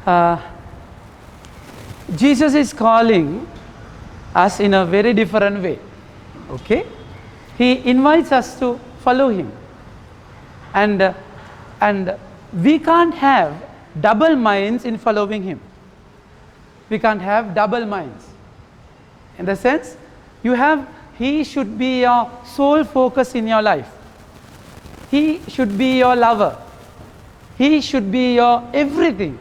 uh, Jesus is calling us in a very different way. Okay? He invites us to follow Him. And we can't have double minds in following Him. We can't have double minds. In the sense, He should be your sole focus in your life. He should be your lover. He should be your everything.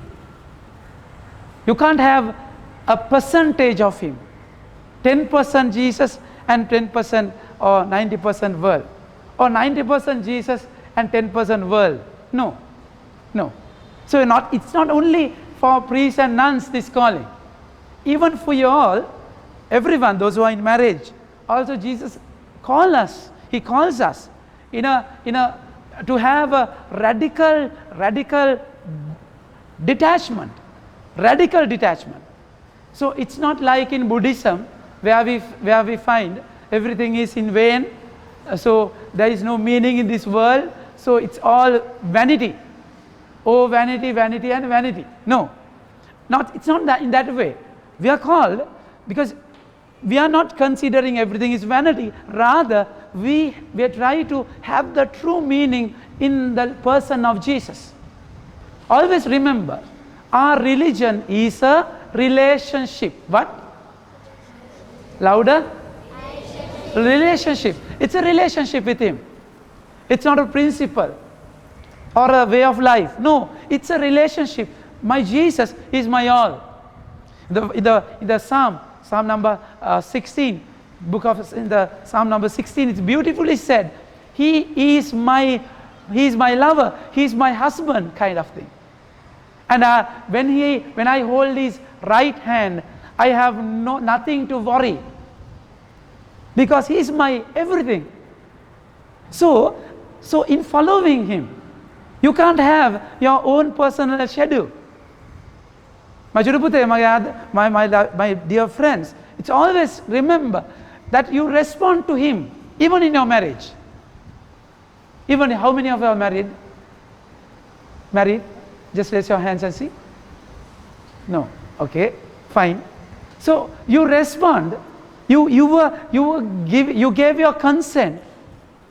You can't have a percentage of Him. 10% Jesus and 10% or 90% world. Or 90% Jesus and 10% world. No. So it's not only for priests and nuns this calling. Even for you all, everyone, those who are in marriage, also Jesus calls us. He calls us to have a radical detachment. Radical detachment. So it's not like in Buddhism where we find everything is in vain. So there is no meaning in this world. So it's all vanity. Oh, vanity, vanity, and vanity. No, it's not that in that way. We are called because we are not considering everything is vanity. Rather, we try to have the true meaning in the person of Jesus. Always remember, our religion is a relationship. What? Louder? Relationship. It's a relationship with Him. It's not a principle or a way of life. No, it's a relationship. My Jesus is my all. In the Psalm number 16, in the Psalm number 16, it's beautifully said, He is my lover, He is my husband, kind of thing. And when I hold His right hand, I have nothing to worry, because He is my everything. So in following Him, you can't have your own personal schedule. My dear friends, it's always remember that you respond to Him, even in your marriage. Even how many of you are married? Married? Just raise your hands and see. No. Okay. Fine. So you respond. You gave your consent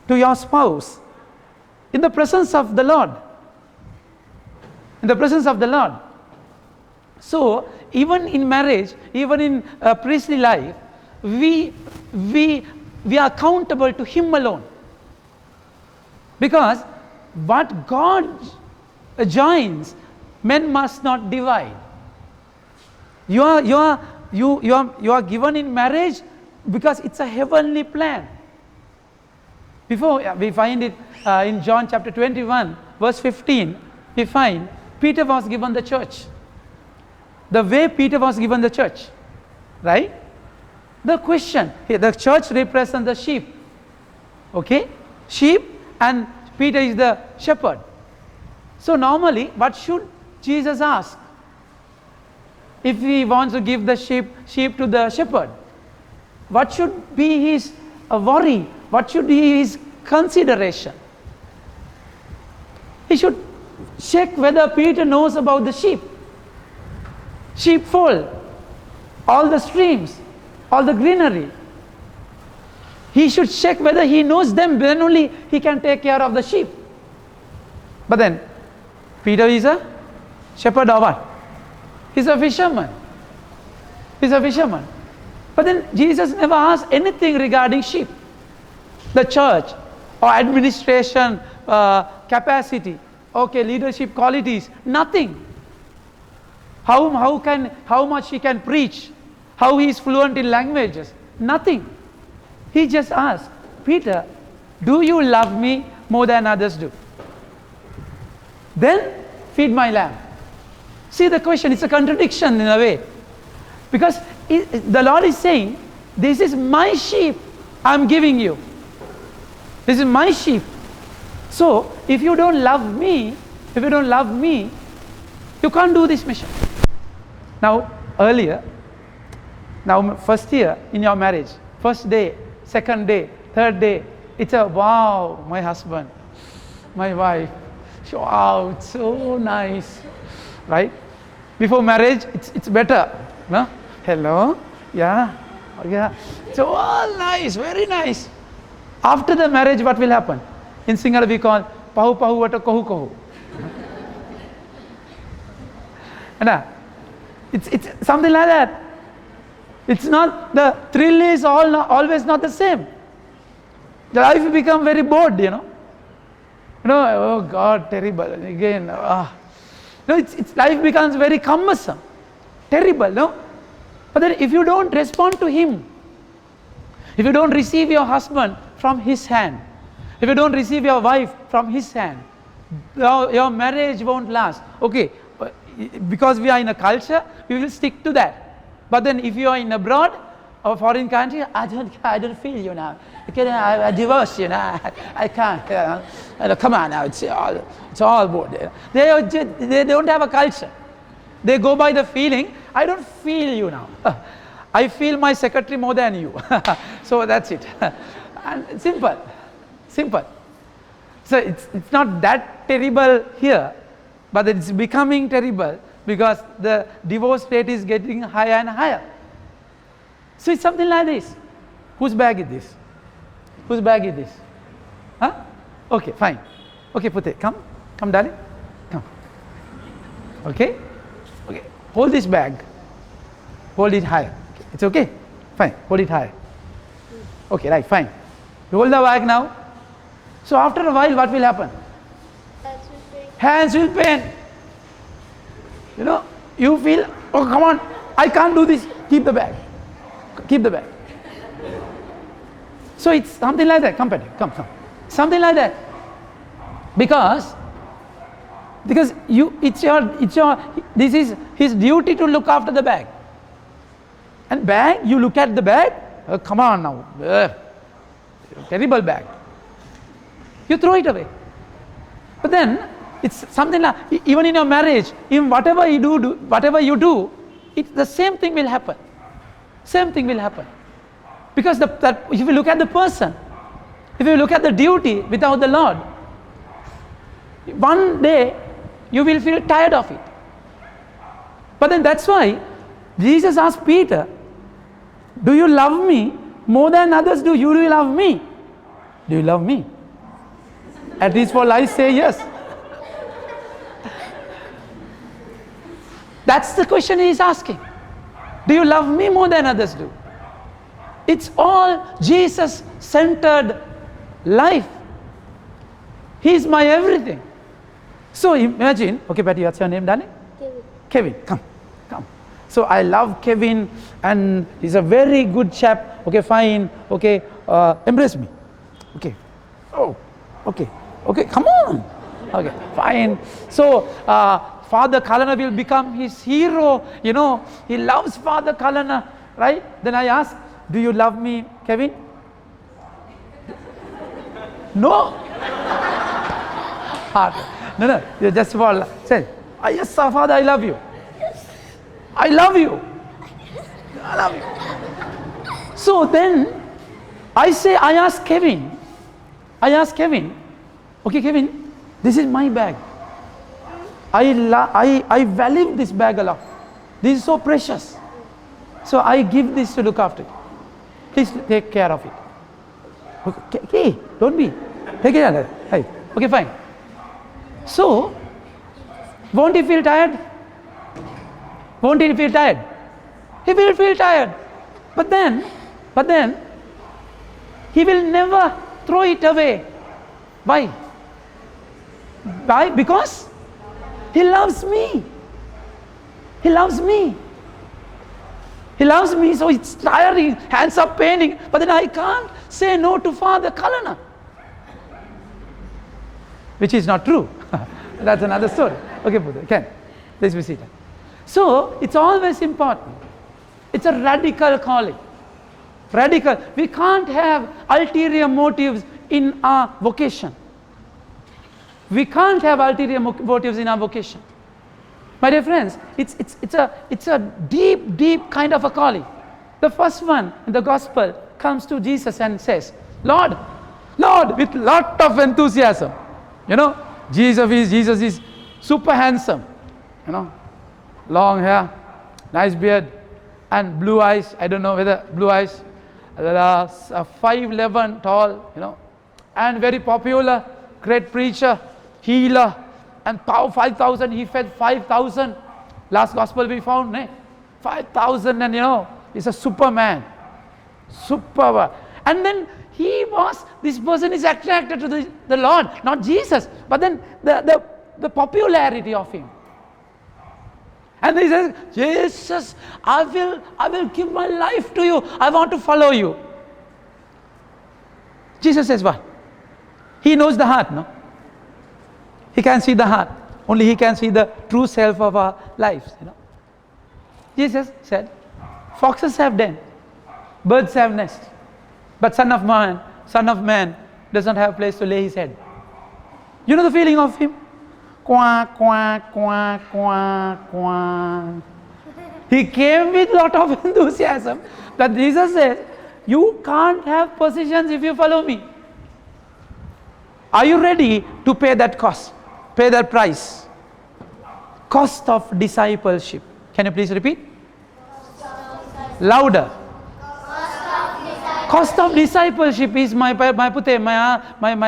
to your spouse in the presence of the Lord. In the presence of the Lord. So even in marriage, even in priestly life, we are accountable to Him alone. Because what God joins, men must not divide. You are given in marriage because it's a heavenly plan. Before we find it in John chapter 21, verse 15, we find Peter was given the church. The way Peter was given the church, right? The question, the church represents the sheep. Okay? Sheep, and Peter is the shepherd. So normally, what should Jesus ask? If He wants to give the sheep to the shepherd, what should be his worry? What should be his consideration? He should check whether Peter knows about the sheepfold, all the streams, all the greenery. He should check whether he knows them, then only he can take care of the sheep. But then, Peter is a shepherd or what? He's a fisherman. He's a fisherman. But then Jesus never asked anything regarding sheep, the church, or administration capacity, okay, leadership qualities, nothing. How much he can preach, how he is fluent in languages, nothing. He just asked, Peter, do you love me more than others do? Then feed my lamb. See the question, it's a contradiction in a way. Because the Lord is saying, this is my sheep I'm giving you. This is my sheep. So, if you don't love me, you can't do this mission. Now, first year in your marriage, first day, second day, third day, it's a wow, my husband, my wife, wow, it's so nice, right? Before marriage, it's better. No? Hello? Yeah? Yeah. So all nice, very nice. After the marriage, what will happen? In Sinhala we call pahu pahu wata kohu kohu. And it's something like that. It's not, the thrill is always not the same. The life become very bored, you know. Oh God, terrible. Again, it's life becomes very cumbersome. Terrible, no? But then if you don't respond to him, if you don't receive your husband from his hand, if you don't receive your wife from his hand, your marriage won't last. Okay, because we are in a culture, we will stick to that. But then if you are in abroad or foreign country, I don't feel you now. Okay, I divorce you now. I can't. Come on now, it's all bored. They don't have a culture. They go by the feeling. I don't feel you now. I feel my secretary more than you. So that's it. And simple. So it's not that terrible here, but it's becoming terrible because the divorce rate is getting higher and higher. So it's something like this. Whose bag is this? Whose bag is this? Huh? Okay, fine. Okay, Pute, come, darling, come. Okay, hold this bag. Hold it high. It's okay? Fine, hold it high. Okay, right, fine. You hold the bag now. So after a while, what will happen? Hands will pain. You feel, oh come on, I can't do this. Keep the bag. So it's something like that. Come. Something like that. Because this is his duty to look after the bag. And bag, you look at the bag, oh, come on now, terrible bag. You throw it away. But then it's something like, even in your marriage, in whatever you do, the same thing will happen. Because if you look at the person, if you look at the duty without the Lord, one day you will feel tired of it. But then that's why Jesus asked Peter, do you love me more than others do? Do you love me? Do you love me? At least for life, say yes. That's the question he is asking. Do you love me more than others do? It's all Jesus-centered life. He is my everything. So imagine, okay, Patty, what's your name, darling? Kevin, come. So I love Kevin and he's a very good chap. Okay, fine. Okay, embrace me. Okay. Oh, okay, come on. Okay, fine. So Father Kalana will become his hero. He loves Father Kalana, right? Then I ask, do you love me, Kevin? No. No, you just say, yes, sir, Father, I love you. I love you. So then I ask Kevin, okay, Kevin, this is my bag. I value this bag a lot. This is so precious. So I give this to look after it. Please take care of it. Okay, don't be. Take care of it. Hey, okay, fine. So, won't he feel tired? He will feel tired. But then, he will never throw it away. Why? Because he loves me. He loves me, so it's tiring, hands are paining, but then I can't say no to Father Kalana. Which is not true. That's another story. Okay, Buddha, Ken, please be seated. So, it's always important. It's a radical calling. Radical. We can't have ulterior motives in our vocation. My dear friends, it's a deep kind of a calling. The first one in the gospel comes to Jesus and says, Lord, with lot of enthusiasm. Jesus is super handsome. long hair, nice beard, and blue eyes. I don't know whether blue eyes. 5'11" tall, and very popular, great preacher, healer, and power 5,000. He fed 5,000. Last gospel we found, 5,000, and he's a superman, super. And then this person is attracted to the Lord, not Jesus, but then the popularity of him. And he says, Jesus, I will give my life to you. I want to follow you. Jesus says what? He knows the heart, no? He can see the heart. Only he can see the true self of our lives, Jesus said, foxes have den, birds have nest, but Son of Man does not have a place to lay his head. You know the feeling of him? Quack, quack, quack, quack, quack. He came with a lot of enthusiasm. That Jesus says, you can't have positions if you follow me. Are you ready to pay that cost? Pay that price? Cost of discipleship. Can you please repeat? Louder. Cost of discipleship is my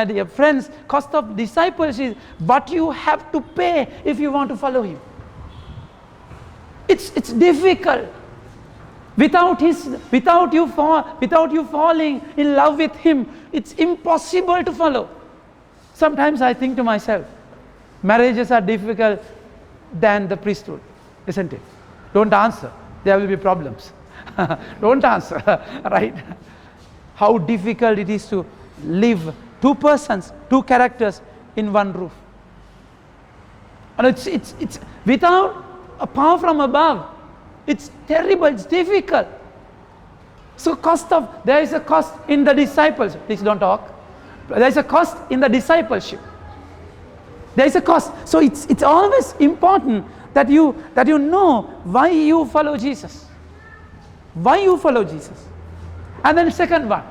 dear friends. Cost of discipleship is what you have to pay if you want to follow him. It's difficult. Without you falling in love with him, it's impossible to follow. Sometimes I think to myself, marriages are difficult than the priesthood, isn't it? Don't answer. There will be problems. Don't answer, right? How difficult it is to live two persons, two characters in one roof. And it's without a power from above. It's terrible, it's difficult. So there is a cost in the disciples. Please don't talk. There is a cost in the discipleship. There is a cost. So it's always important that you know why you follow Jesus. Why you follow Jesus. And then second one,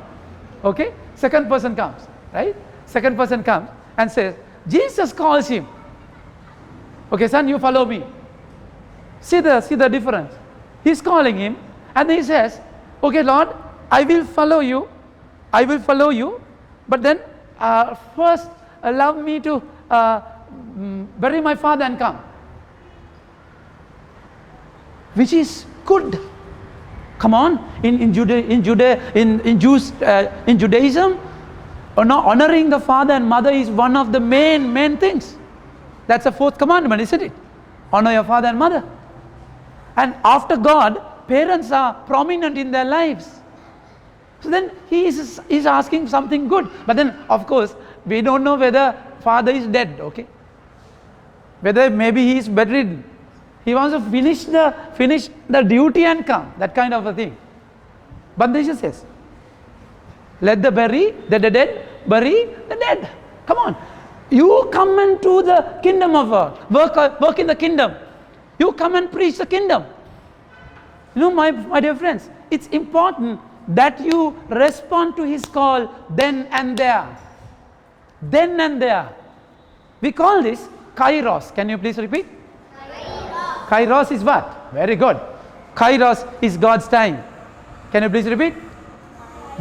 okay? Second person comes, right? Second person comes and says, Jesus calls him. Okay, son, you follow me. See the difference. He's calling him, and he says, okay, Lord, I will follow you, but then first allow me to bury my father and come. Which is good. Come on, in Judaism, honoring the father and mother is one of the main things. That's the fourth commandment, isn't it? Honor your father and mother. And after God, parents are prominent in their lives. So then he is asking something good. But then, of course, we don't know whether father is dead, okay? Whether maybe he is bedridden. He wants to finish the duty and come, that kind of a thing. But Jesus says, let the dead bury the dead. Come on. You come into the kingdom of God. Work in the kingdom. You come and preach the kingdom. My dear friends, it's important that you respond to his call then and there. Then and there. We call this Kairos. Can you please repeat? Kairos is what? Very good. Kairos is God's time. Can you please repeat?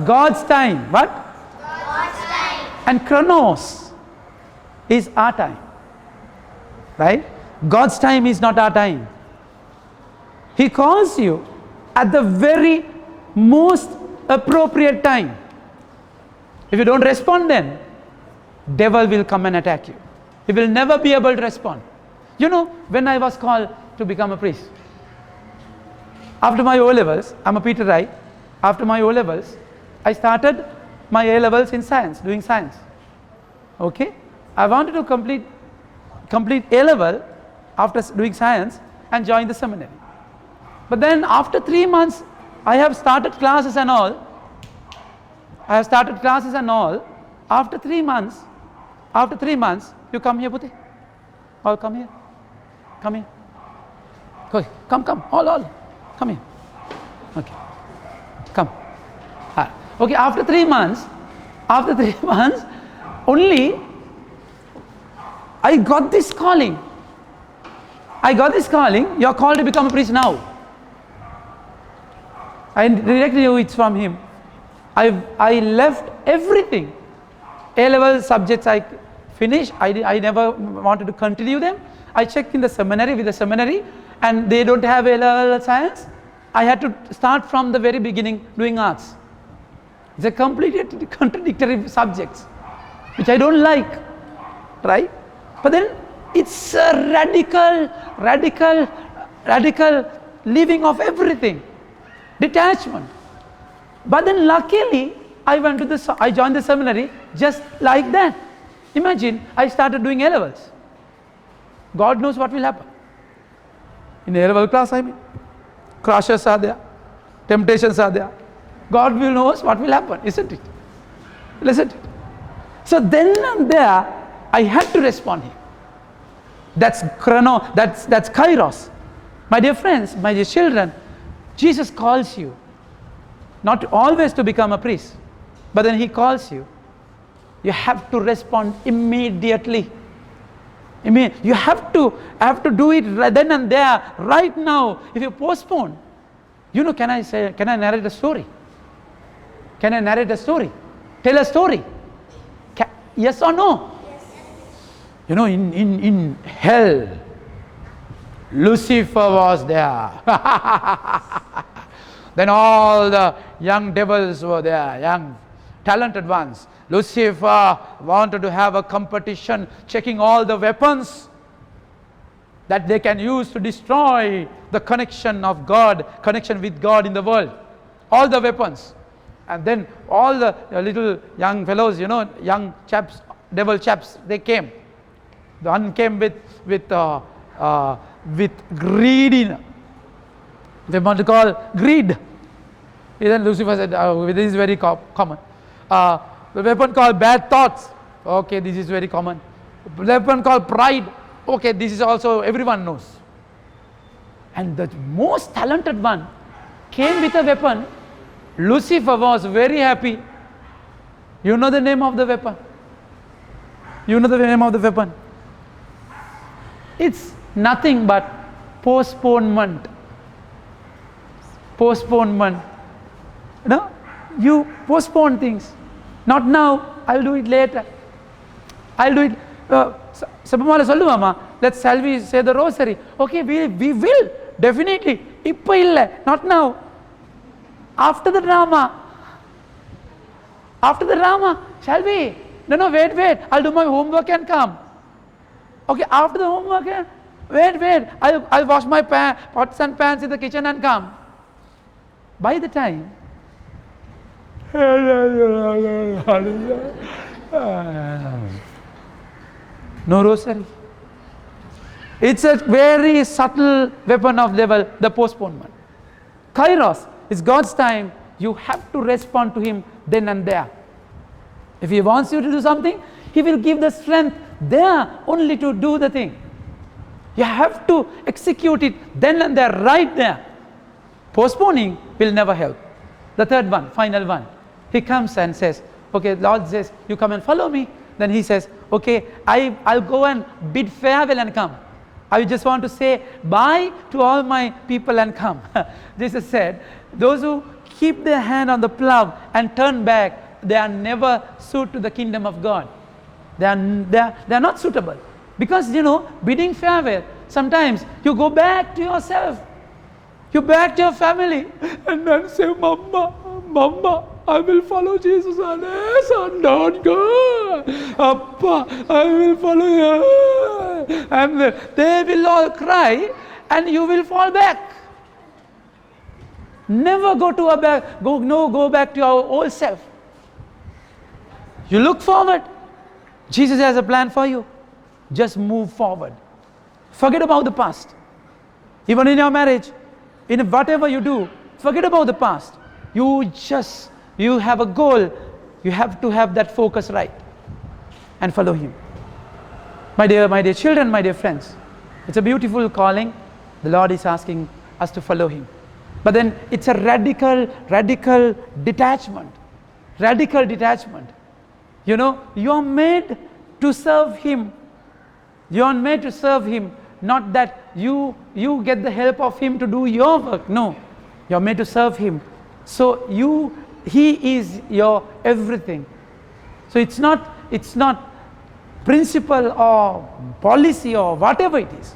God's time. What? God's time. And Chronos is our time. Right? God's time is not our time. He calls you at the very most appropriate time. If you don't respond then, devil will come and attack you. He will never be able to respond. When I was called to become a priest, after my O-levels, I'm a Peterite, after my O-levels, I started my A-levels in science, doing science. Okay? I wanted to complete A-level after doing science and join the seminary. But then after 3 months, I have started classes and all. After 3 months, you come here, Puti. All come here. Come here. Come. All. Come here. Okay. Come. Okay, after 3 months, only I got this calling. I got this calling, you're called to become a priest now. I directly knew it's from him. I left everything. A-level subjects I finished. I never wanted to continue them. I checked in the seminary with the seminary, and they don't have A-level science. I had to start from the very beginning doing arts. It's a completely contradictory subjects, which I don't like, right? But then it's a radical leaving of everything, detachment. But then luckily, I joined the seminary just like that. Imagine, I started doing A-levels. God knows what will happen. In A-level class, crashes are there, temptations are there. God will knows what will happen, isn't it? Isn't it? So then and there, I had to respond here. That's kairos. My dear friends, my dear children, Jesus calls you not always to become a priest, but then he calls you. You have to respond immediately. You have to do it then and there, right now. If you postpone, can I narrate a story? Can I narrate a story? Tell a story. Yes or no? Yes. In hell, Lucifer was there. Then all the young devils were there, young talented ones. Lucifer wanted to have a competition, checking all the weapons that they can use to destroy the connection with God in the world. All the weapons. And then all the little young fellows, young chaps, devil chaps, they came. The one came with greed. They want to call greed. Then Lucifer said, this is very common. The weapon called bad thoughts. Okay, this is very common. The weapon called pride. Okay, this is also everyone knows. And the most talented one came with a weapon. Lucifer was very happy. You know the name of the weapon? You know the name of the weapon? It's nothing but postponement. Postponement. You postpone things. Not now, I'll do it later. I'll do it. Shall we say the rosary? Okay, we will. Definitely. Ippa illa. Not now. After the drama. After the drama. Shall we? No, wait. I'll do my homework and come. Okay, after the homework, wait. I'll wash my pots and pans in the kitchen and come. By the time, no rosary. It's a very subtle weapon of devil, the postponement. Kairos is God's time. You have to respond to him then and there. If he wants you to do something, he will give the strength there only to do the thing. You have to execute it then and there, right there. Postponing will never help. The third one, final one. He comes and says, okay, Lord says, you come and follow me. Then he says, okay, I'll go and bid farewell and come. I just want to say bye to all my people and come. Jesus said, those who keep their hand on the plow and turn back, they are never suited to the kingdom of God. They are not suitable. Because, bidding farewell, sometimes you go back to yourself. You back to your family and then say, Mama, I will follow Jesus unless I'm not good. Appa, I will follow you. And they will all cry and you will fall back. Never go back to your old self. You look forward. Jesus has a plan for you. Just move forward. Forget about the past. Even in your marriage, in whatever you do, forget about the past. You have a goal. You have to have that focus right and follow him. My dear children, my dear friends, it's a beautiful calling. The Lord is asking us to follow him. But then it's a radical detachment. Radical detachment. You are made to serve him. You are made to serve him, not that you get the help of Him to do your work. No, you're made to serve Him. So He is your everything. So it's not principle or policy or whatever it is.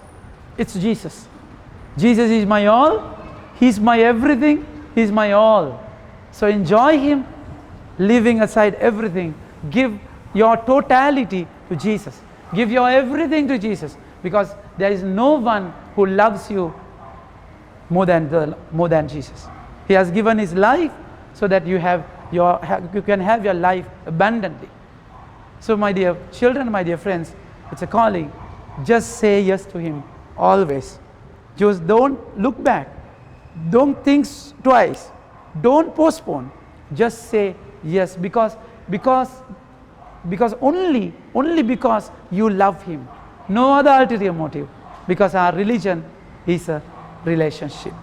It's Jesus. Jesus is my all. He's my everything. He's my all. So enjoy Him, leaving aside everything. Give your totality to Jesus. Give your everything to Jesus, because there is no one who loves you more than Jesus. He has given His life so that you can have your life abundantly. So my dear children, my dear friends, it's a calling. Just say yes to Him always. Just don't look back. Don't think twice. Don't postpone. Just say yes, because only because you love Him. No other ulterior motive. Because our religion is a relationship.